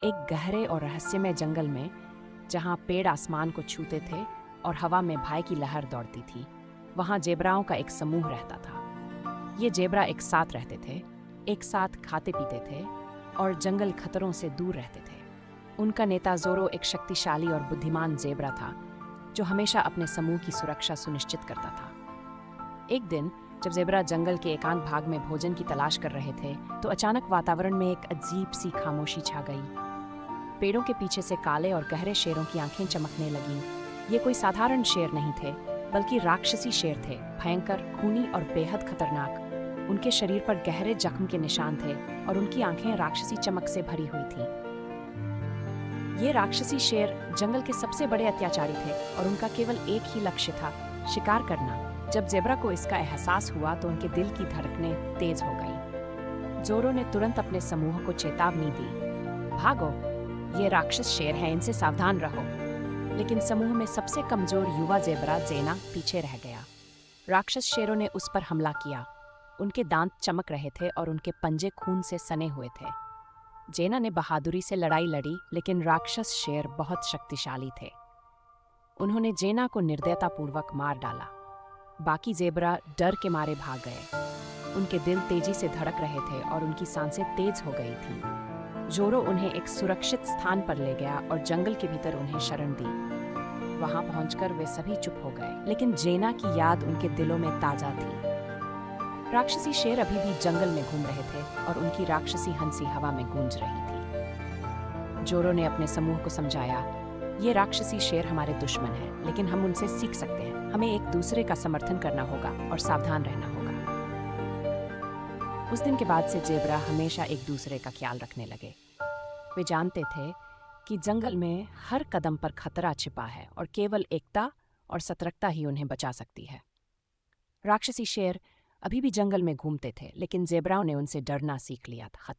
एक गहरे और रहस्यमय जंगल में, जहां पेड़ आसमान को छूते थे और हवा में भय की लहर दौड़ती थी, वहां जेबराओं का एक समूह रहता था। ये जेबरा एक साथ रहते थे, एक साथ खाते पीते थे और जंगल खतरों से दूर रहते थे। उनका नेता जोरो एक शक्तिशाली और बुद्धिमान जेबरा था, जो हमेशा अपने समूह की सुरक्षा सुनिश्चित करता था। एक दिन जब जेबरा जंगल के एकांत भाग में भोजन की तलाश कर रहे थे, तो अचानक वातावरण में एक अजीब सी खामोशी छा गई। पेड़ों के पीछे से काले और गहरे शेरों की आंखें चमकने लगीं। ये कोई साधारण शेर नहीं थे, बल्कि राक्षसी शेर थे, भयंकर, खूनी और बेहद खतरनाक। उनके शरीर पर गहरे जख्म के निशान थे और उनकी आंखें राक्षसी चमक से भरी हुई थीं। ये राक्षसी शेर जंगल के सबसे बड़े अत्याचारी थे और उनका केवल एक ही लक्ष्य था, शिकार करना। जब जेब्रा को इसका एहसास हुआ तो उनके दिल की धड़कनें तेज हो गईं। जोरो ने तुरंत अपने समूह को चेतावनी दी, भागो, ये राक्षस शेर है, इनसे सावधान रहो। लेकिन समूह में सबसे कमजोर युवा जेब्रा जेना पीछे रह गया। राक्षस शेरों ने उस पर हमला किया। उनके दांत चमक रहे थे और उनके पंजे खून से सने हुए थे। जेना ने बहादुरी से लड़ाई लड़ी, लेकिन राक्षस शेर बहुत शक्तिशाली थे। उन्होंने जेना को निर्दयतापूर्वक मार डाला। बाकी जेब्रा डर के मारे भाग गए। उनके दिल तेजी से धड़क रहे थे और उनकी सांसें तेज हो गई थीं। जोरो उन्हें एक सुरक्षित स्थान पर ले गया और जंगल के भीतर उन्हें शरण दी। वहां पहुंचकर वे सभी चुप हो गए, लेकिन जेना की याद उनके दिलों में ताजा थी। राक्षसी शेर अभी भी जंगल में घूम रहे थे और उनकी राक्षसी हंसी हवा में गूंज रही थी। जोरो ने अपने समूह को समझाया, ये राक्षसी शेर हमारे दुश्मन हैं, लेकिन हम उनसे सीख सकते हैं। हमें एक दूसरे का समर्थन करना होगा और सावधान रहना होगा। उस दिन के बाद से जेब्रा हमेशा एक दूसरे का ख्याल रखने लगे। वे जानते थे कि जंगल में हर कदम पर खतरा छिपा है और केवल एकता और सतर्कता ही उन्हें बचा सकती है। राक्षसी शेर अभी भी जंगल में घूमते थे, लेकिन जेब्राओं ने उनसे डरना सीख लिया था।